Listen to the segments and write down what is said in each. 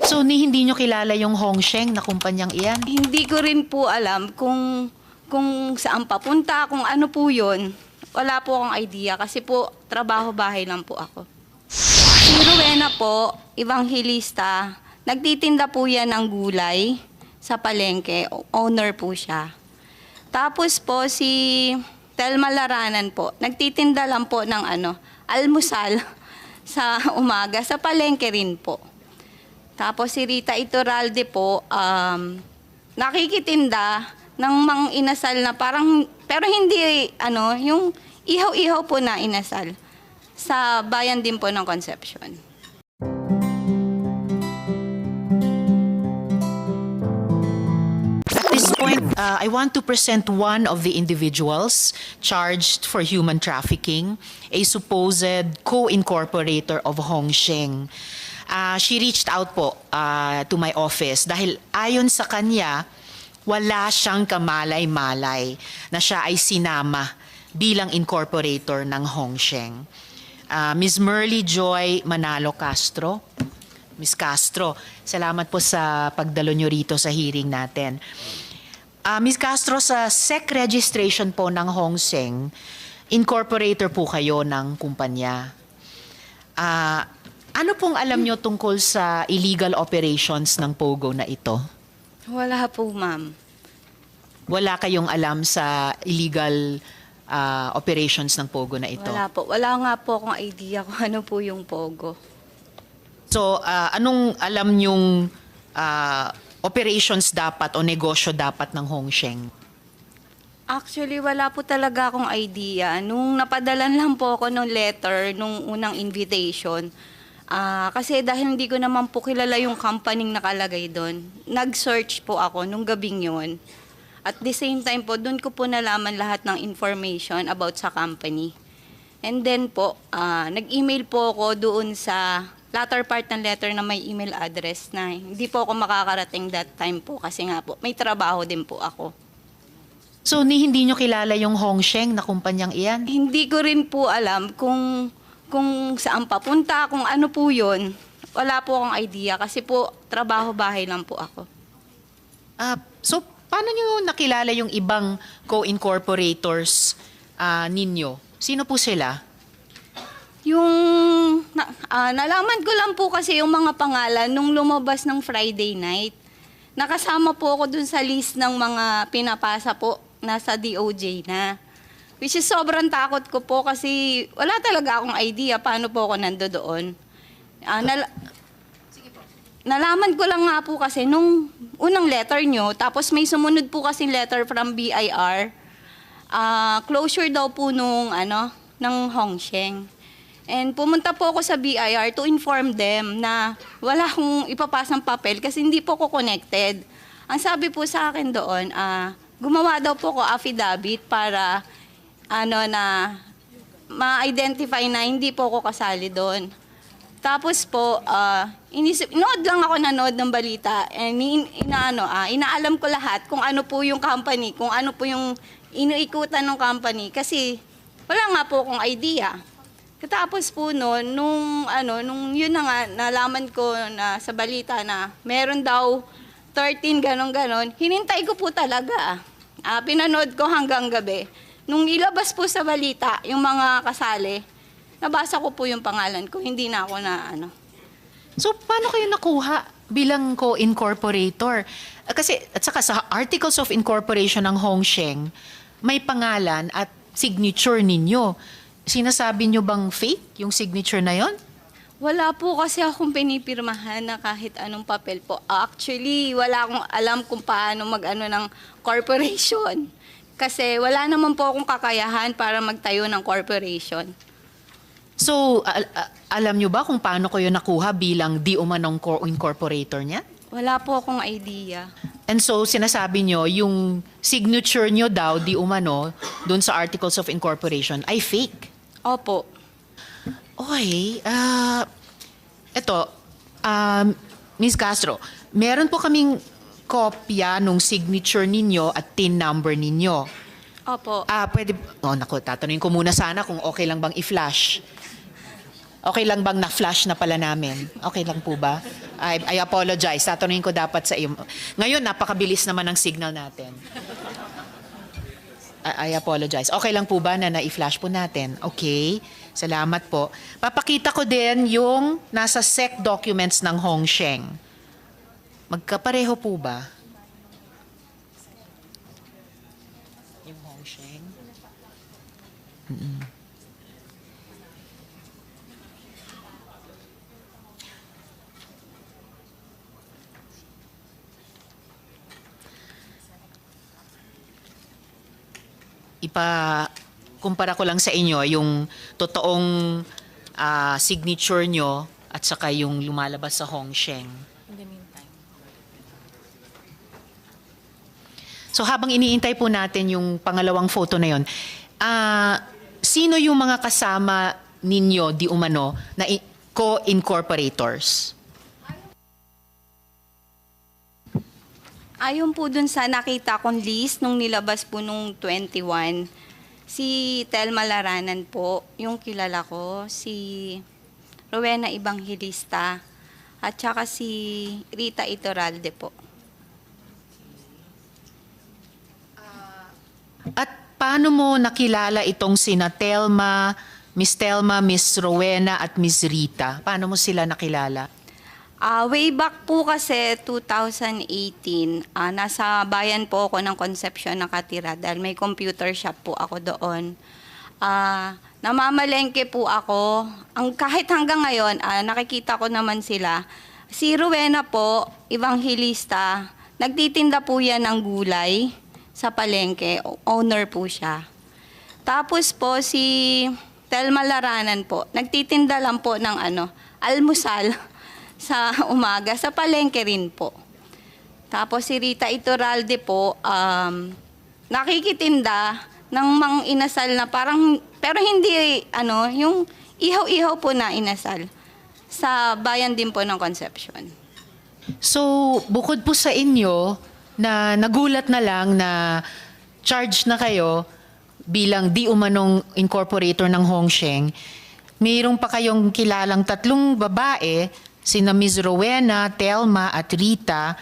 So, hindi nyo kilala yung Hongsheng na kumpanyang iyan? Hindi ko rin po alam kung saan papunta, kung ano po yun. Wala po akong idea kasi po trabaho bahay lang po ako. Si Rowena po, evangelista, nagtitinda po yan ng gulay sa palengke. Owner po siya. Tapos po si Telma Laranan po, nagtitinda lang po ng almusal sa umaga, sa palengke rin po. Tapos si Rita Iturralde po, nakikitinda ng mang inasal na parang, pero hindi, yung ihaw-ihaw po na inasal. Sa bayan din po ng Concepcion. At this point, I want to present one of the individuals charged for human trafficking, a supposed co-incorporator of Hongsheng. She reached out po to my office dahil ayon sa kanya, wala siyang kamalay-malay na siya ay sinama bilang incorporator ng Hongsheng. Ms. Merly Joy Manalo Castro. Ms. Castro, salamat po sa pagdalo nyo rito sa hearing natin. Ms. Castro, sa SEC registration po ng Hongsheng, incorporator po kayo ng kumpanya. Ano pong alam nyo tungkol sa illegal operations ng POGO na ito? Wala po, ma'am. Wala kayong alam sa illegal operations ng POGO na ito? Wala po. Wala nga po akong idea kung ano po yung POGO. So, anong alam nyong operations dapat o negosyo dapat ng Hongsheng? Actually, wala po talaga akong idea. Nung napadalan lang po ako ng letter, nung unang invitation, kasi dahil hindi ko naman po kilala yung company nakalagay doon, nag-search po ako nung gabing yun. At the same time po, doon ko po nalaman lahat ng information about sa company. And then po, nag-email po ako doon sa latter part ng letter na may email address na hindi po ako makakarating that time po kasi nga po, may trabaho din po ako. So, hindi nyo kilala yung Hongsheng na kumpanyang iyan? Hindi ko rin po alam kung saan papunta, kung ano po yun. Wala po akong idea kasi po trabaho bahay lang po ako. So, paano nyo nakilala yung ibang co-incorporators ninyo? Sino po sila? Nalaman ko lang po kasi yung mga pangalan nung lumabas ng Friday night. Nakasama po ako dun sa list ng mga pinapasa po nasa DOJ na. Which is sobrang takot ko po kasi wala talaga akong idea paano po ako nandoon. Nalaman ko lang nga po kasi nung unang letter nyo, tapos may sumunod po kasi letter from BIR, closure daw po ng Hongsheng. And pumunta po ako sa BIR to inform them na wala akong ipapasang papel kasi hindi po ko connected. Ang sabi po sa akin doon, gumawa daw po ko affidavit para na ma-identify na hindi po ko kasali doon. Tapos po, inood lang ako nanood ng balita and inaalam ko lahat kung ano po yung company, kung ano po yung inuikutan ng company kasi wala nga po akong idea. Katapos po nung yun na nga, nalaman ko na sa balita na meron daw 13 ganon-ganon, hinintay ko po talaga. Pinanood ko hanggang gabi. Nung ilabas po sa balita, yung mga kasali, nabasa ko po yung pangalan ko, hindi na ako So, paano kayo nakuha bilang co-incorporator? Kasi, at saka sa Articles of Incorporation ng Hongsheng, may pangalan at signature ninyo. Sinasabi nyo bang fake yung signature na yon? Wala po kasi akong pinipirmahan na kahit anong papel po. Actually, wala akong alam kung paano ng corporation. Kasi wala naman po akong kakayahan para magtayo ng corporation. So, alam nyo ba kung paano kayo nakuha bilang di umanong co-incorporator niya? Wala po akong idea. And so, sinasabi nyo, yung signature nyo daw, di umano, dun sa Articles of Incorporation, ay fake. Opo. Okay. Ms. Castro, meron po kaming kopya nung signature ninyo at TIN number ninyo. Opo. Pwede, tatanungin ko muna sana kung okay lang bang i-flash. Okay lang bang na-flash na pala namin? Okay lang po ba? I apologize. Tatanungin ko dapat sa iyo. Ngayon, napakabilis naman ang signal natin. I apologize. Okay lang po ba na na-flash po natin? Okay. Salamat po. Papakita ko din yung nasa SEC documents ng Hongsheng. Magkapareho po ba? Yung Hongsheng? Kumpara ko lang sa inyo yung totoong signature nyo at saka yung lumalabas sa Hongsheng. So habang iniintay po natin yung pangalawang photo na yun, sino yung mga kasama ninyo di umano na co-incorporators? Ayon po dun sa nakita kong list nung nilabas po nung 21, si Telma Laranan po, yung kilala ko, si Rowena Evangelista, at saka si Rita Iturralde po. At paano mo nakilala itong sina Telma, Miss Rowena at Miss Rita? Paano mo sila nakilala? Way back po kasi 2018, nasa bayan po ako ng Concepcion nakatira dahil may computer shop po ako doon. Namamalengke po ako. Kahit hanggang ngayon, nakikita ko naman sila. Si Rowena po, Evangelista, nagtitinda po yan ng gulay sa palengke. Owner po siya. Tapos po si Telma Laranan po, nagtitinda lang po ng almusal sa umaga, sa palengke rin po. Tapos si Rita Iturralde po, nakikitinda ng mang inasal na parang, pero hindi, yung ihaw-ihaw po na inasal. Sa bayan din po ng Concepcion. So, bukod po sa inyo, na nagulat na lang na charge na kayo bilang di umanong incorporator ng Hongsheng, mayroon pa kayong kilalang tatlong babae, sina Ms. Rowena, Telma at Rita,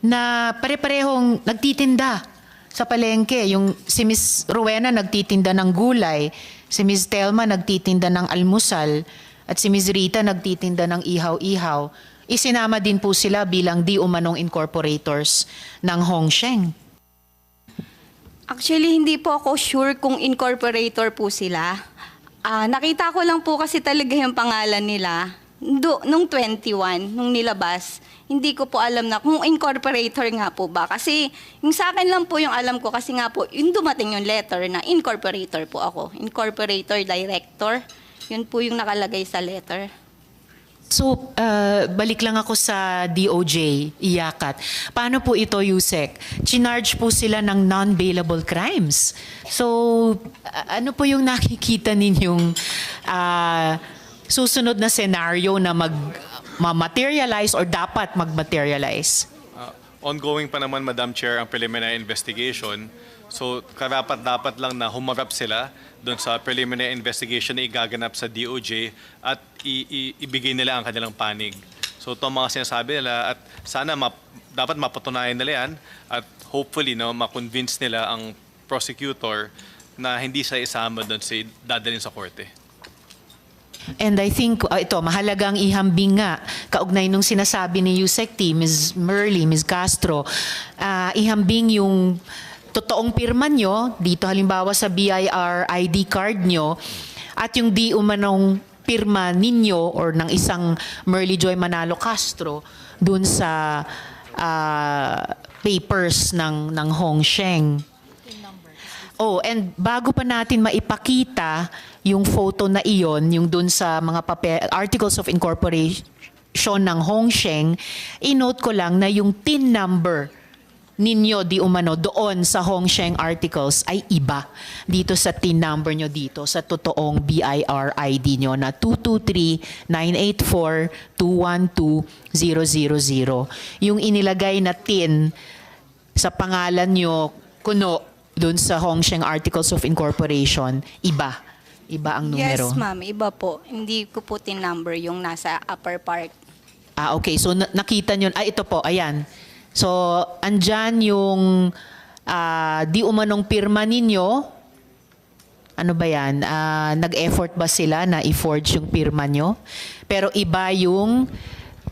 na pare-parehong nagtitinda sa palengke. Si Ms. Rowena nagtitinda ng gulay, si Ms. Telma nagtitinda ng almusal, at si Ms. Rita nagtitinda ng ihaw-ihaw. Isinama din po sila bilang di umanong incorporators ng Hongsheng. Actually, hindi po ako sure kung incorporator po sila. Nakita ko lang po kasi talaga yung pangalan nila. Nung 21, nung nilabas, hindi ko po alam na kung incorporator nga po ba. Kasi yung sa akin lang po yung alam ko kasi nga po, yung dumating yung letter na incorporator po ako. Incorporator director. Yun po yung nakalagay sa letter. So, balik lang ako sa DOJ, iyakat. Paano po ito, Yusek? Chinarge po sila ng non-bailable crimes. So, ano po yung nakikita ninyong susunod na scenario na ma-materialize or dapat mag-materialize? Ongoing pa naman, Madam Chair, ang preliminary investigation. So, karapat-dapat lang na humarap sila doon sa preliminary investigation na igaganap sa DOJ at ibigay nila ang kanilang panig. So, ito ang mga sinasabi nila at sana dapat mapatunayan nila yan at hopefully ma-convince nila ang prosecutor na hindi sa isama doon sa dadalhin sa korte. And I think ito, mahalagang ihambing nga, kaugnay nung sinasabi ni Yusek T, Ms. Merly, Ms. Castro, ihambing yung totoong pirma nyo, dito halimbawa sa BIR ID card nyo, at yung di umanong pirma ninyo or ng isang Merly Joy Manalo Castro dun sa papers ng Hongsheng. Oh, and bago pa natin maipakita yung photo na iyon, yung dun sa mga articles of incorporation ng Hongsheng, i-note ko lang na yung TIN number ninyo di umano doon sa Hongsheng articles ay iba dito sa TIN number nyo dito sa totoong BIR ID nyo na 223-984-212-000. Yung inilagay na TIN sa pangalan nyo kuno doon sa Hongsheng articles of incorporation, iba ang numero. Yes, ma'am. Iba po. Hindi ko po tin number yung nasa upper part. Okay. So, nakita nyo, ito po, ayan. So, andyan yung di umanong pirma ninyo. Ano ba yan? Nag-effort ba sila na i-forge yung pirma nyo? Pero iba yung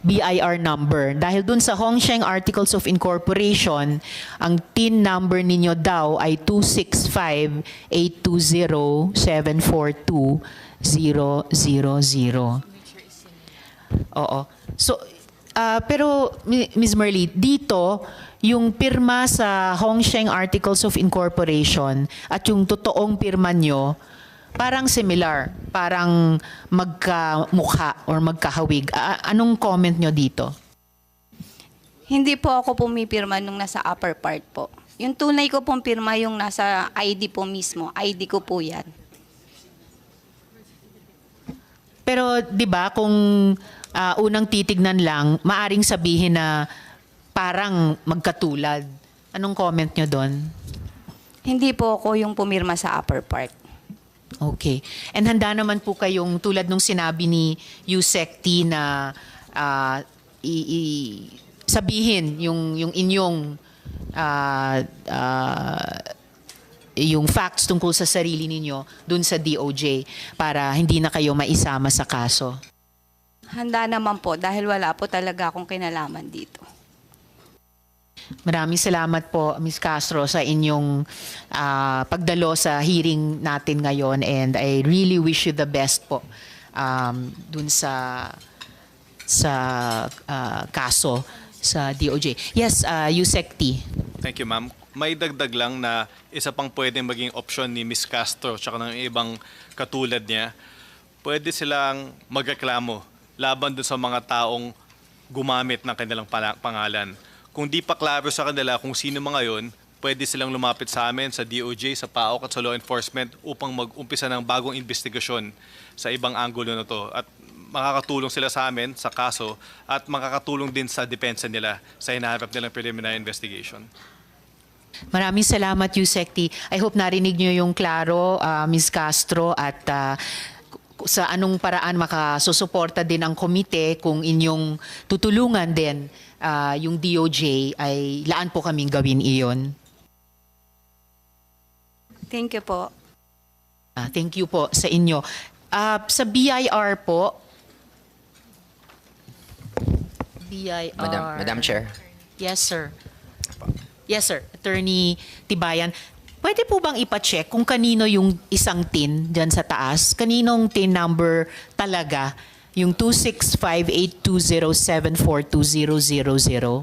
BIR number. Dahil dun sa Hongsheng Articles of Incorporation, ang TIN number ninyo daw ay 265-820-742-000. Oo. So, pero Ms. Merly, dito, yung pirma sa Hongsheng Articles of Incorporation at yung totoong pirma nyo, parang similar, parang magkamukha or magkahawig. Anong comment nyo dito? Hindi po ako pumipirma nung nasa upper part po. Yung tunay ko pong pirma yung nasa ID po mismo. ID ko po yan. Pero 'di ba kung unang titignan lang, maaring sabihin na parang magkatulad. Anong comment nyo doon? Hindi po ako yung pumirma sa upper part. Okay. And handa naman po kayong tulad nung sinabi ni Yusek T na sabihin yung inyong yung facts tungkol sa sarili ninyo dun sa DOJ para hindi na kayo maisama sa kaso. Handa naman po dahil wala po talaga akong kinalaman dito. Maraming salamat po, Ms. Castro, sa inyong pagdalo sa hearing natin ngayon, and I really wish you the best po dun sa kaso sa DOJ. Yes, Yusek T. Thank you, ma'am. May dagdag lang na isa pang pwedeng maging option ni Ms. Castro tsaka ng ibang katulad niya. Pwede silang magreklamo laban dun sa mga taong gumamit ng kanilang pangalan. Kung di pa klaro sa kanila kung sino mga yon, pwede silang lumapit sa amin sa DOJ, sa PAOK at sa law enforcement upang mag-umpisa ng bagong investigasyon sa ibang anggulo na to. At makakatulong sila sa amin sa kaso at makakatulong din sa depensa nila sa hinaharap nilang preliminary investigation. Maraming salamat, Yusek T. I hope narinig niyo yung klaro, Ms. Castro, at sa anong paraan makasusuporta din ang komite kung inyong tutulungan din yung DOJ, ay laan po kaming gawin iyon. Thank you po. Thank you po sa inyo. Sa BIR po, BIR. Madam Chair. Yes, sir. Yes, sir. Attorney Tibayan. Pwede po bang ipacheck kung kanino yung isang TIN dyan sa taas? Kaninong TIN number talaga? Yung 265-820-742-000?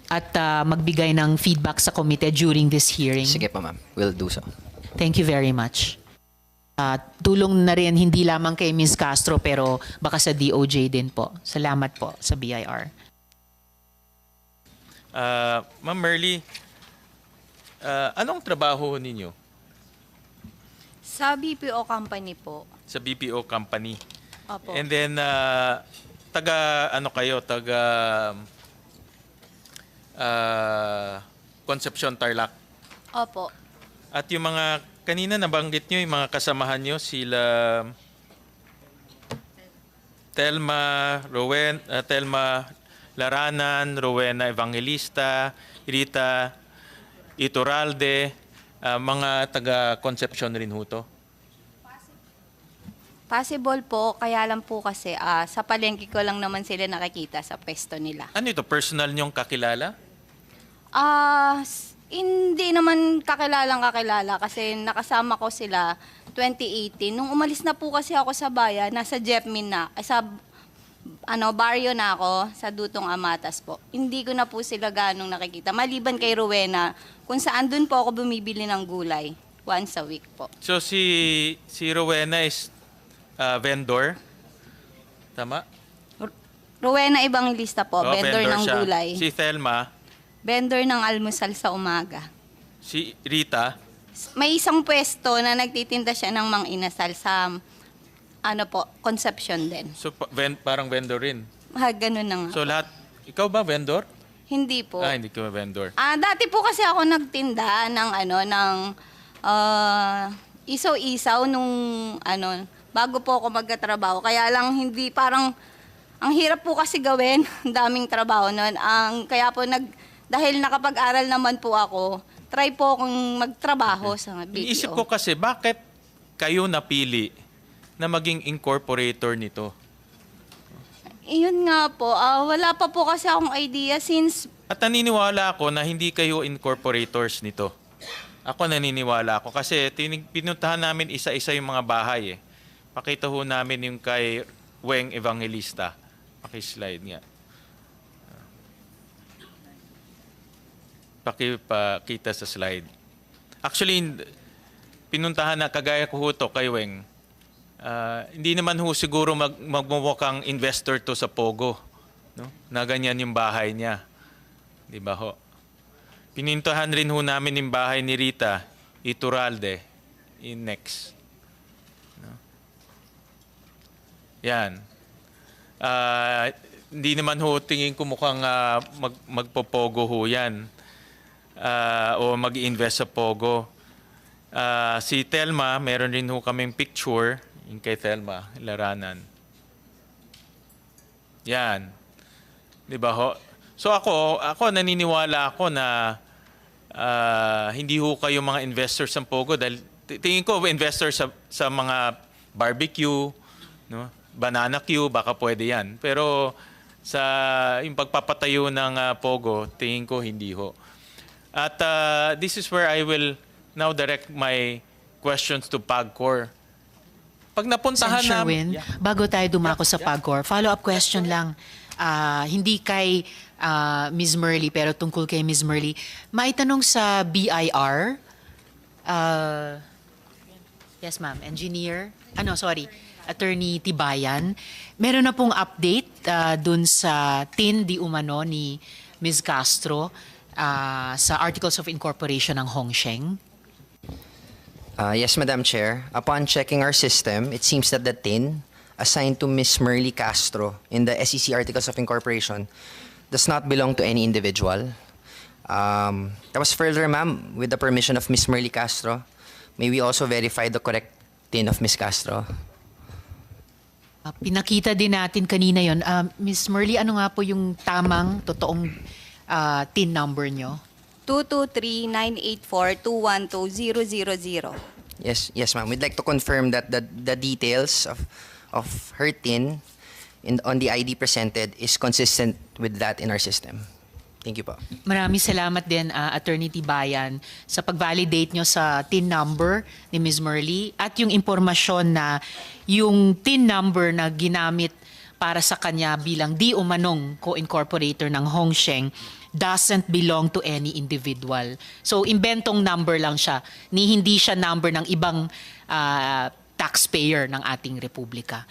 At magbigay ng feedback sa komite during this hearing. Sige po, ma'am. We'll do so. Thank you very much. Tulong na rin hindi lamang kay Ms. Castro pero baka sa DOJ din po. Salamat po sa BIR. Ma'am Merly, anong trabaho ninyo Sa BPO company po. sa BPO company? Opo. And then, taga Concepcion, Tarlac. Opo. At yung mga, kanina nabanggit nyo, yung mga kasamahan nyo, sila Telma Laranan, Rowena Evangelista, Rita Iturralde, mga taga Concepcion rin ho to. Possible po, kaya lang po kasi sa palengke ko lang naman sila nakikita sa pwesto nila. Ano ito? Personal nyong kakilala? Hindi naman kakilala kasi nakasama ko sila 2018. Nung umalis na po kasi ako sa bayan, nasa Jepmin na, sa baryo na ako, sa Dutong Amatas po. Hindi ko na po sila ganong nakikita. Maliban kay Rowena, kung saan dun po ako bumibili ng gulay. Once a week po. So si Rowena is vendor? Tama? Rowena Evangelista po, Oo, vendor ng siya. gulay. Si Thelma, Vendor ng almusal sa umaga. si Rita, May isang pwesto na nagtitinda siya ng mang inasal sa Concepcion din. so parang vendor rin. Ganun na nga. So lahat, ikaw ba vendor? Hindi po. Hindi ka vendor. Dati po kasi ako nagtinda ng isaw-isaw nung bago po ako magkatrabaho. Kaya lang hindi parang, ang hirap po kasi gawin, ang daming trabaho nun. Kaya po dahil nakapag-aral naman po ako, try po akong magtrabaho sa BPO. Iniisip ko kasi, bakit kayo napili na maging incorporator nito? Iyon nga po, wala pa po kasi akong idea since At naniniwala ako na hindi kayo incorporators nito. Ako naniniwala ako kasi pinuntahan namin isa-isa yung mga bahay eh. Pakita ho namin yung kay Weng Evangelista. Paki-slide nga. Pakita sa slide. Actually, pinuntahan na kagaya ko ho to kay Weng. Hindi naman ho siguro magmumukhang investor to sa Pogo. No? Na ganyan yung bahay niya. Di ba ho? Pinintahan rin ho namin yung bahay ni Rita Iturralde in next. No? Yan. Hindi naman ho tingin ko mukhang magpopogo ho yan. O mag-invest sa Pogo. Si Telma, meron rin ho kaming picture. Yung kay Telma, laranan. Yan. Di ba ho? So ako naniniwala ako na hindi ho kayo mga investors sa Pogo dahil tingin ko investors sa mga barbecue, no? Banana queue, baka pwede yan. Pero sa yung pagpapatayo ng Pogo, tingin ko hindi ho. At this is where I will now direct my questions to PAGCOR. Pag napuntahan Sen. namin... Sherwin, bago tayo dumako sa PAGCOR, follow-up question lang. Hindi kay Ms. Merly, pero tungkol kay Ms. Merly. Maitanong sa BIR, yes ma'am, engineer, Attorney Tibayan, meron na pong update dun sa TIN di umano ni Ms. Castro sa Articles of Incorporation ng Hongsheng. Yes, Madam Chair. Upon checking our system, it seems that the TIN assigned to Ms. Merly Castro in the SEC Articles of Incorporation does not belong to any individual. That was further, ma'am, with the permission of Ms. Merly Castro. May we also verify the correct TIN of Ms. Castro? Pinakita din natin kanina yon. Ms. Merly, ano nga po yung tamang, totoong TIN number nyo? 223-984-212-000. Yes, ma'am. We'd like to confirm that the details of her TIN on the ID presented is consistent with that in our system. Thank you po. Maraming salamat din, Attorney Tibayan, sa pag-validate nyo sa TIN number ni Ms. Merly at yung impormasyon na yung TIN number na ginamit para sa kanya bilang di umanong co-incorporator ng Hongsheng doesn't belong to any individual. So, imbentong number lang siya, hindi siya number ng ibang taxpayer ng ating republika.